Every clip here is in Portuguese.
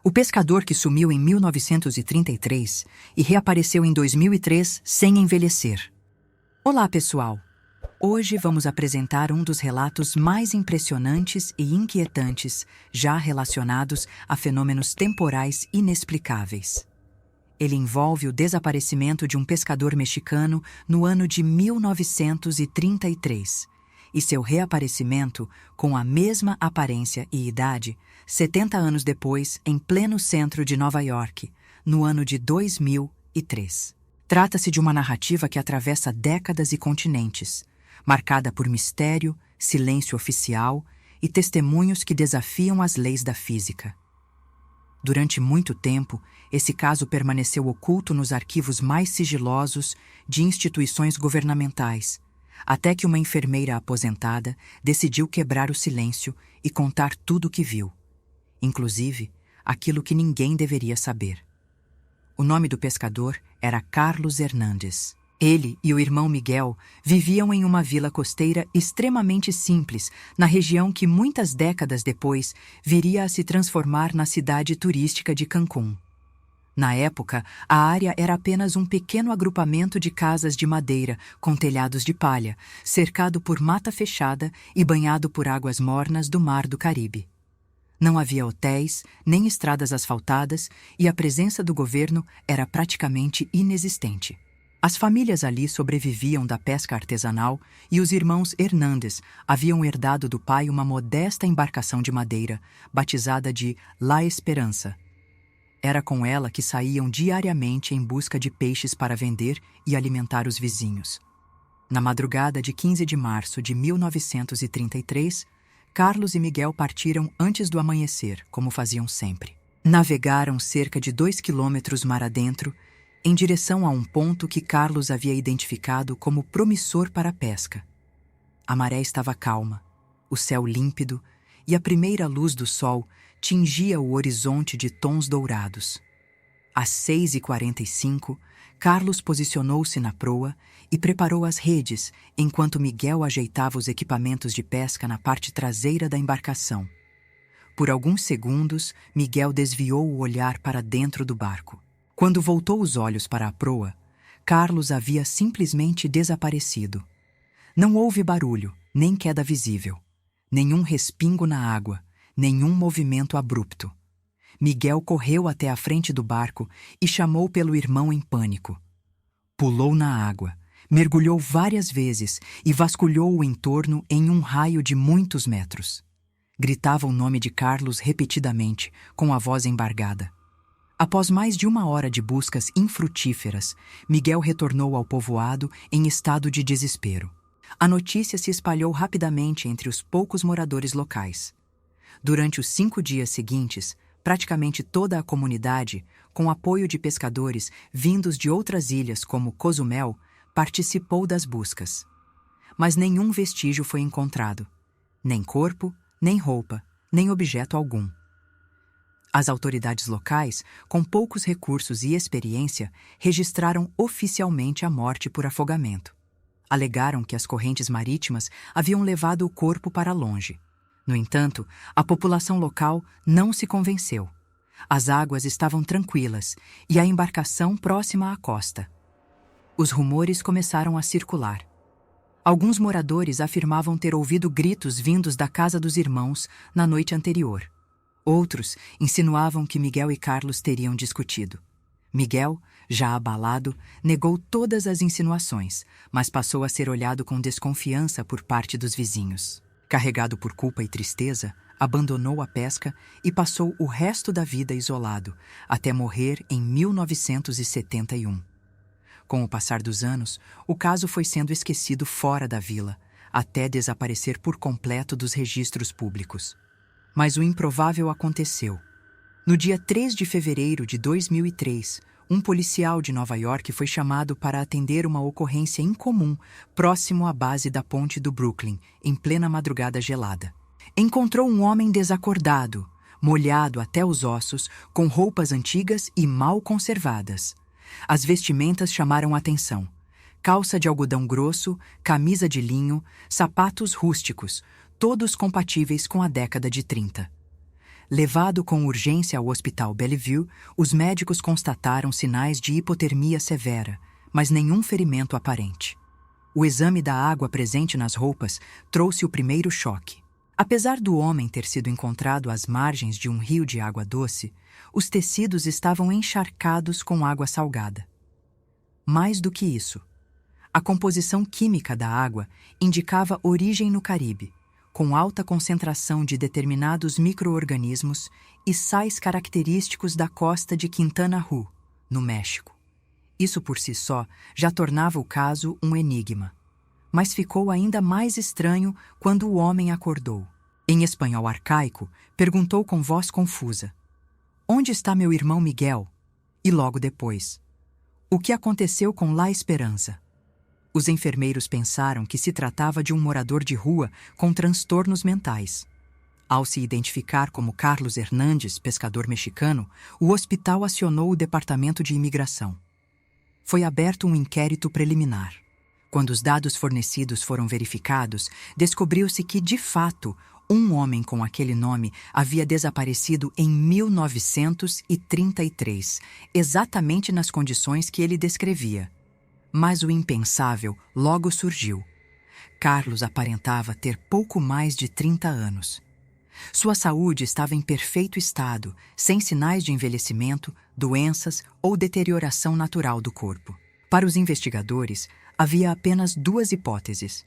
O pescador que sumiu em 1933 e reapareceu em 2003 sem envelhecer. Olá, pessoal! Hoje vamos apresentar um dos relatos mais impressionantes e inquietantes já relacionados a fenômenos temporais inexplicáveis. Ele envolve o desaparecimento de um pescador mexicano no ano de 1933 e seu reaparecimento com a mesma aparência e idade 70 anos depois em pleno centro de Nova York, no ano de 2003. Trata-se de uma narrativa que atravessa décadas e continentes, marcada por mistério, silêncio oficial e testemunhos que desafiam as leis da física. Durante muito tempo, esse caso permaneceu oculto nos arquivos mais sigilosos de instituições governamentais, até que uma enfermeira aposentada decidiu quebrar o silêncio e contar tudo o que viu, inclusive aquilo que ninguém deveria saber. O nome do pescador era Carlos Hernández. Ele e o irmão Miguel viviam em uma vila costeira extremamente simples, na região que muitas décadas depois viria a se transformar na cidade turística de Cancún. Na época, a área era apenas um pequeno agrupamento de casas de madeira com telhados de palha, cercado por mata fechada e banhado por águas mornas do Mar do Caribe. Não havia hotéis, nem estradas asfaltadas e a presença do governo era praticamente inexistente. As famílias ali sobreviviam da pesca artesanal e os irmãos Hernández haviam herdado do pai uma modesta embarcação de madeira, batizada de La Esperança. Era com ela que saíam diariamente em busca de peixes para vender e alimentar os vizinhos. Na madrugada de 15 de março de 1933, Carlos e Miguel partiram antes do amanhecer, como faziam sempre. Navegaram cerca de 2 quilômetros mar adentro, em direção a um ponto que Carlos havia identificado como promissor para a pesca. A maré estava calma, o céu límpido e a primeira luz do sol tingia o horizonte de tons dourados. Às 6h45, Carlos posicionou-se na proa e preparou as redes, enquanto Miguel ajeitava os equipamentos de pesca na parte traseira da embarcação. Por alguns segundos, Miguel desviou o olhar para dentro do barco. Quando voltou os olhos para a proa, Carlos havia simplesmente desaparecido. Não houve barulho, nem queda visível, nenhum respingo na água, nenhum movimento abrupto. Miguel correu até a frente do barco e chamou pelo irmão em pânico. Pulou na água, mergulhou várias vezes e vasculhou o entorno em um raio de muitos metros. Gritava o nome de Carlos repetidamente, com a voz embargada. Após mais de 1 hora de buscas infrutíferas, Miguel retornou ao povoado em estado de desespero. A notícia se espalhou rapidamente entre os poucos moradores locais. Durante os 5 dias seguintes, praticamente toda a comunidade, com apoio de pescadores vindos de outras ilhas como Cozumel, participou das buscas. Mas nenhum vestígio foi encontrado. Nem corpo, nem roupa, nem objeto algum. As autoridades locais, com poucos recursos e experiência, registraram oficialmente a morte por afogamento. Alegaram que as correntes marítimas haviam levado o corpo para longe. No entanto, a população local não se convenceu. As águas estavam tranquilas e a embarcação próxima à costa. Os rumores começaram a circular. Alguns moradores afirmavam ter ouvido gritos vindos da casa dos irmãos na noite anterior. Outros insinuavam que Miguel e Carlos teriam discutido. Miguel, já abalado, negou todas as insinuações, mas passou a ser olhado com desconfiança por parte dos vizinhos. Carregado por culpa e tristeza, abandonou a pesca e passou o resto da vida isolado, até morrer em 1971. Com o passar dos anos, o caso foi sendo esquecido fora da vila, até desaparecer por completo dos registros públicos. Mas o improvável aconteceu. No dia 3 de fevereiro de 2003, um policial de Nova York foi chamado para atender uma ocorrência incomum próximo à base da ponte do Brooklyn, em plena madrugada gelada. Encontrou um homem desacordado, molhado até os ossos, com roupas antigas e mal conservadas. As vestimentas chamaram a atenção. Calça de algodão grosso, camisa de linho, sapatos rústicos, todos compatíveis com a década de 30. Levado com urgência ao Hospital Bellevue, os médicos constataram sinais de hipotermia severa, mas nenhum ferimento aparente. O exame da água presente nas roupas trouxe o primeiro choque. Apesar do homem ter sido encontrado às margens de um rio de água doce, os tecidos estavam encharcados com água salgada. Mais do que isso, a composição química da água indicava origem no Caribe, com alta concentração de determinados micro-organismos e sais característicos da costa de Quintana Roo, no México. Isso por si só já tornava o caso um enigma. Mas ficou ainda mais estranho quando o homem acordou. Em espanhol arcaico, perguntou com voz confusa: "Onde está meu irmão Miguel?" E logo depois: "O que aconteceu com La Esperanza?" Os enfermeiros pensaram que se tratava de um morador de rua com transtornos mentais. Ao se identificar como Carlos Hernández, pescador mexicano, o hospital acionou o Departamento de Imigração. Foi aberto um inquérito preliminar. Quando os dados fornecidos foram verificados, descobriu-se que, de fato, um homem com aquele nome havia desaparecido em 1933, exatamente nas condições que ele descrevia. Mas o impensável logo surgiu. Carlos aparentava ter pouco mais de 30 anos. Sua saúde estava em perfeito estado, sem sinais de envelhecimento, doenças ou deterioração natural do corpo. Para os investigadores, havia apenas duas hipóteses.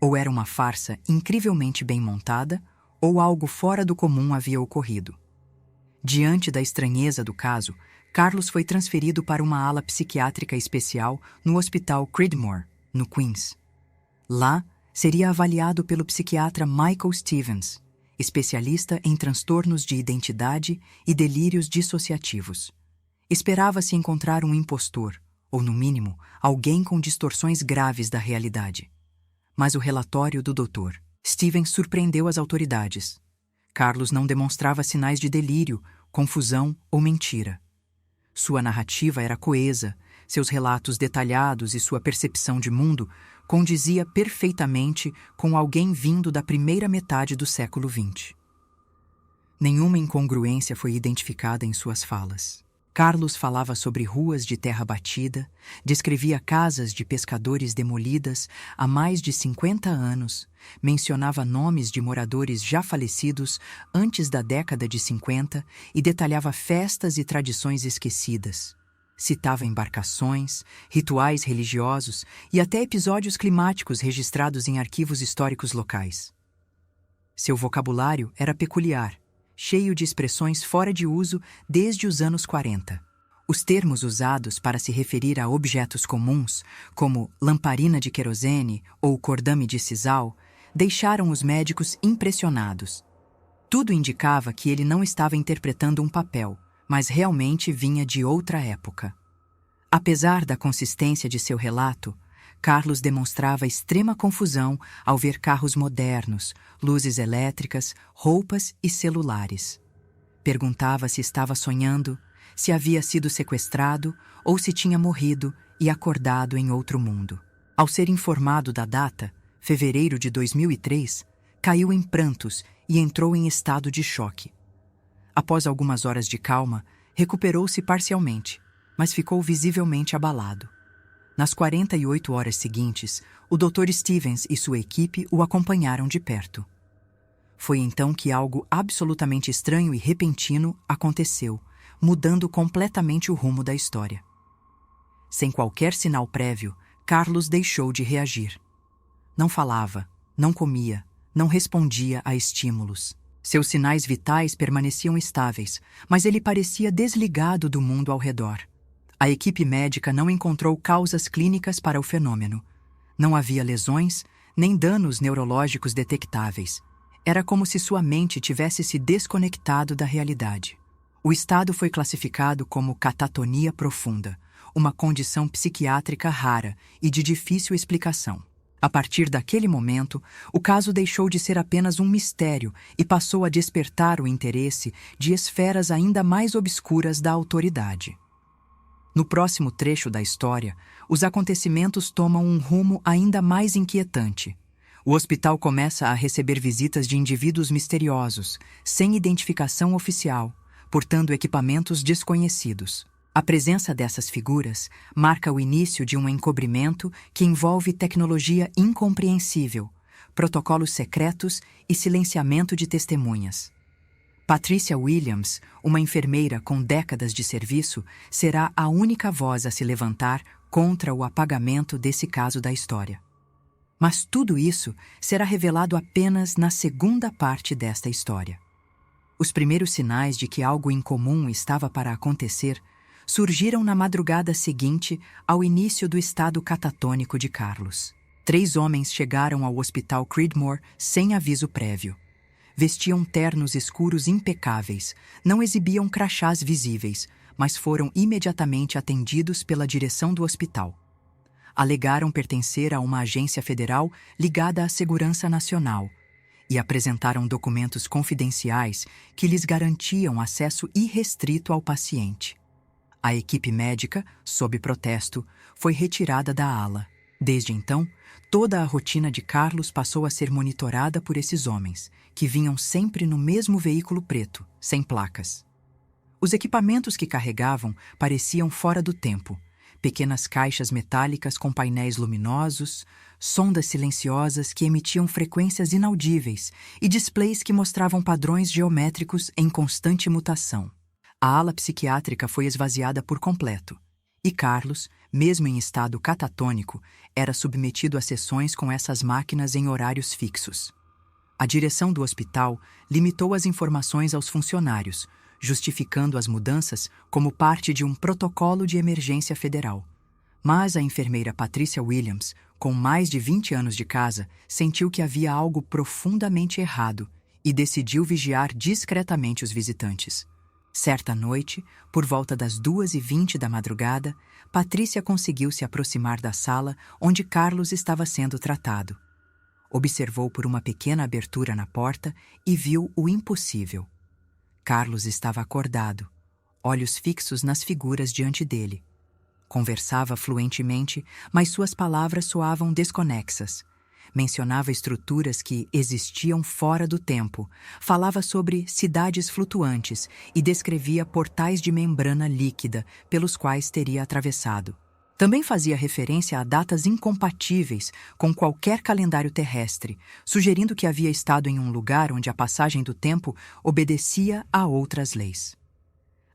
Ou era uma farsa incrivelmente bem montada, ou algo fora do comum havia ocorrido. Diante da estranheza do caso, Carlos foi transferido para uma ala psiquiátrica especial no Hospital Creedmoor, no Queens. Lá, seria avaliado pelo psiquiatra Michael Stevens, especialista em transtornos de identidade e delírios dissociativos. Esperava-se encontrar um impostor, ou, no mínimo, alguém com distorções graves da realidade. Mas o relatório do Dr. Stevens surpreendeu as autoridades. Carlos não demonstrava sinais de delírio, confusão ou mentira. Sua narrativa era coesa, seus relatos detalhados e sua percepção de mundo condizia perfeitamente com alguém vindo da primeira metade do século XX. Nenhuma incongruência foi identificada em suas falas. Carlos falava sobre ruas de terra batida, descrevia casas de pescadores demolidas há mais de 50 anos, mencionava nomes de moradores já falecidos antes da década de 50 e detalhava festas e tradições esquecidas. Citava embarcações, rituais religiosos e até episódios climáticos registrados em arquivos históricos locais. Seu vocabulário era peculiar, cheio de expressões fora de uso desde os anos 40. Os termos usados para se referir a objetos comuns, como lamparina de querosene ou cordame de sisal, deixaram os médicos impressionados. Tudo indicava que ele não estava interpretando um papel, mas realmente vinha de outra época. Apesar da consistência de seu relato, Carlos demonstrava extrema confusão ao ver carros modernos, luzes elétricas, roupas e celulares. Perguntava se estava sonhando, se havia sido sequestrado ou se tinha morrido e acordado em outro mundo. Ao ser informado da data, fevereiro de 2003, caiu em prantos e entrou em estado de choque. Após algumas horas de calma, recuperou-se parcialmente, mas ficou visivelmente abalado. Nas 48 horas seguintes, o Dr. Stevens e sua equipe o acompanharam de perto. Foi então que algo absolutamente estranho e repentino aconteceu, mudando completamente o rumo da história. Sem qualquer sinal prévio, Carlos deixou de reagir. Não falava, não comia, não respondia a estímulos. Seus sinais vitais permaneciam estáveis, mas ele parecia desligado do mundo ao redor. A equipe médica não encontrou causas clínicas para o fenômeno. Não havia lesões, nem danos neurológicos detectáveis. Era como se sua mente tivesse se desconectado da realidade. O estado foi classificado como catatonia profunda, uma condição psiquiátrica rara e de difícil explicação. A partir daquele momento, o caso deixou de ser apenas um mistério e passou a despertar o interesse de esferas ainda mais obscuras da autoridade. No próximo trecho da história, os acontecimentos tomam um rumo ainda mais inquietante. O hospital começa a receber visitas de indivíduos misteriosos, sem identificação oficial, portando equipamentos desconhecidos. A presença dessas figuras marca o início de um encobrimento que envolve tecnologia incompreensível, protocolos secretos e silenciamento de testemunhas. Patricia Williams, uma enfermeira com décadas de serviço, será a única voz a se levantar contra o apagamento desse caso da história. Mas tudo isso será revelado apenas na segunda parte desta história. Os primeiros sinais de que algo incomum estava para acontecer surgiram na madrugada seguinte ao início do estado catatônico de Carlos. 3 homens chegaram ao hospital Creedmoor sem aviso prévio. Vestiam ternos escuros impecáveis, não exibiam crachás visíveis, mas foram imediatamente atendidos pela direção do hospital. Alegaram pertencer a uma agência federal ligada à Segurança Nacional e apresentaram documentos confidenciais que lhes garantiam acesso irrestrito ao paciente. A equipe médica, sob protesto, foi retirada da ala. Desde então, toda a rotina de Carlos passou a ser monitorada por esses homens, que vinham sempre no mesmo veículo preto, sem placas. Os equipamentos que carregavam pareciam fora do tempo. Pequenas caixas metálicas com painéis luminosos, sondas silenciosas que emitiam frequências inaudíveis e displays que mostravam padrões geométricos em constante mutação. A ala psiquiátrica foi esvaziada por completo, e Carlos, mesmo em estado catatônico, era submetido a sessões com essas máquinas em horários fixos. A direção do hospital limitou as informações aos funcionários, justificando as mudanças como parte de um protocolo de emergência federal. Mas a enfermeira Patricia Williams, com mais de 20 anos de casa, sentiu que havia algo profundamente errado e decidiu vigiar discretamente os visitantes. Certa noite, por volta das 2h20 da madrugada, Patrícia conseguiu se aproximar da sala onde Carlos estava sendo tratado. Observou por uma pequena abertura na porta e viu o impossível. Carlos estava acordado, olhos fixos nas figuras diante dele. Conversava fluentemente, mas suas palavras soavam desconexas. Mencionava estruturas que existiam fora do tempo, falava sobre cidades flutuantes e descrevia portais de membrana líquida pelos quais teria atravessado. Também fazia referência a datas incompatíveis com qualquer calendário terrestre, sugerindo que havia estado em um lugar onde a passagem do tempo obedecia a outras leis.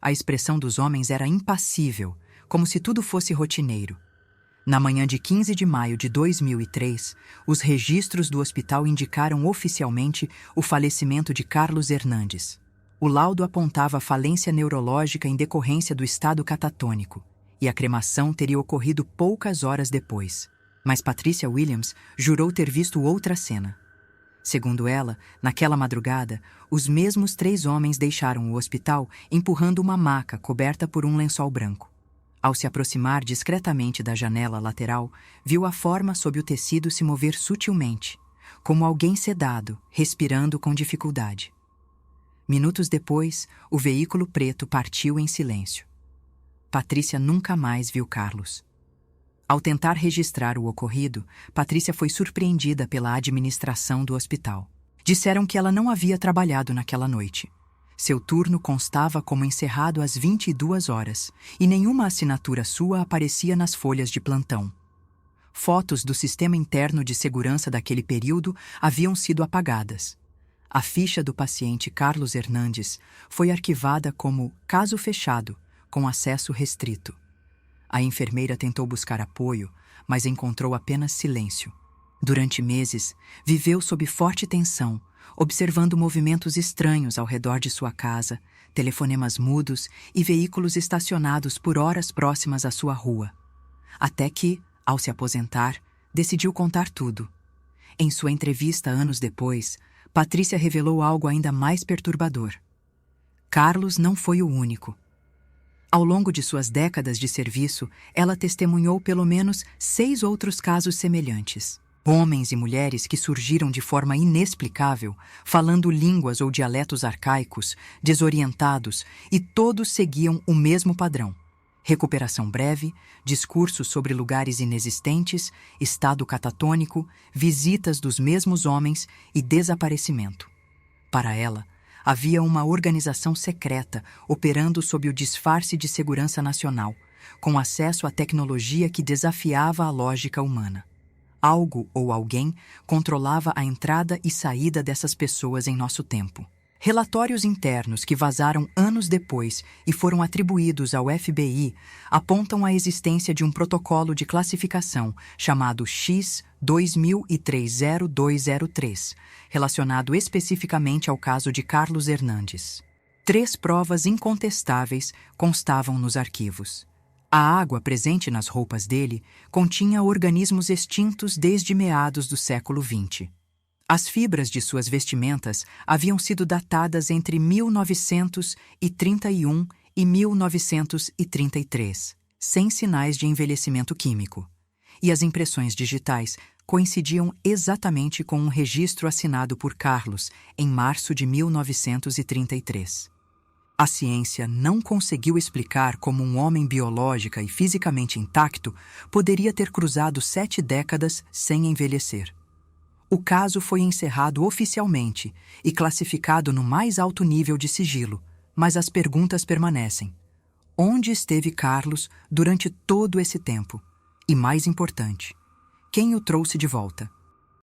A expressão dos homens era impassível, como se tudo fosse rotineiro. Na manhã de 15 de maio de 2003, os registros do hospital indicaram oficialmente o falecimento de Carlos Hernandes. O laudo apontava falência neurológica em decorrência do estado catatônico, e a cremação teria ocorrido poucas horas depois. Mas Patricia Williams jurou ter visto outra cena. Segundo ela, naquela madrugada, os mesmos 3 homens deixaram o hospital empurrando uma maca coberta por um lençol branco. Ao se aproximar discretamente da janela lateral, viu a forma sob o tecido se mover sutilmente, como alguém sedado, respirando com dificuldade. Minutos depois, o veículo preto partiu em silêncio. Patrícia nunca mais viu Carlos. Ao tentar registrar o ocorrido, Patrícia foi surpreendida pela administração do hospital. Disseram que ela não havia trabalhado naquela noite. Seu turno constava como encerrado às 22 horas e nenhuma assinatura sua aparecia nas folhas de plantão. Fotos do sistema interno de segurança daquele período haviam sido apagadas. A ficha do paciente Carlos Hernandes foi arquivada como caso fechado, com acesso restrito. A enfermeira tentou buscar apoio, mas encontrou apenas silêncio. Durante meses, viveu sob forte tensão, observando movimentos estranhos ao redor de sua casa, telefonemas mudos e veículos estacionados por horas próximas à sua rua. Até que, ao se aposentar, decidiu contar tudo. Em sua entrevista anos depois, Patrícia revelou algo ainda mais perturbador. Carlos não foi o único. Ao longo de suas décadas de serviço, ela testemunhou pelo menos 6 outros casos semelhantes. Homens e mulheres que surgiram de forma inexplicável, falando línguas ou dialetos arcaicos, desorientados, e todos seguiam o mesmo padrão: Recuperação breve, discursos sobre lugares inexistentes, estado catatônico, visitas dos mesmos homens e desaparecimento. Para ela, havia uma organização secreta operando sob o disfarce de segurança nacional, com acesso à tecnologia que desafiava a lógica humana. Algo ou alguém controlava a entrada e saída dessas pessoas em nosso tempo. Relatórios internos que vazaram anos depois e foram atribuídos ao FBI apontam a existência de um protocolo de classificação chamado X-2003-0203, relacionado especificamente ao caso de Carlos Hernandes. 3 provas incontestáveis constavam nos arquivos. A água presente nas roupas dele continha organismos extintos desde meados do século XX. As fibras de suas vestimentas haviam sido datadas entre 1931 e 1933, sem sinais de envelhecimento químico. E as impressões digitais coincidiam exatamente com um registro assinado por Carlos em março de 1933. A ciência não conseguiu explicar como um homem biológica e fisicamente intacto poderia ter cruzado 7 décadas sem envelhecer. O caso foi encerrado oficialmente e classificado no mais alto nível de sigilo, mas as perguntas permanecem. Onde esteve Carlos durante todo esse tempo? E mais importante, quem o trouxe de volta?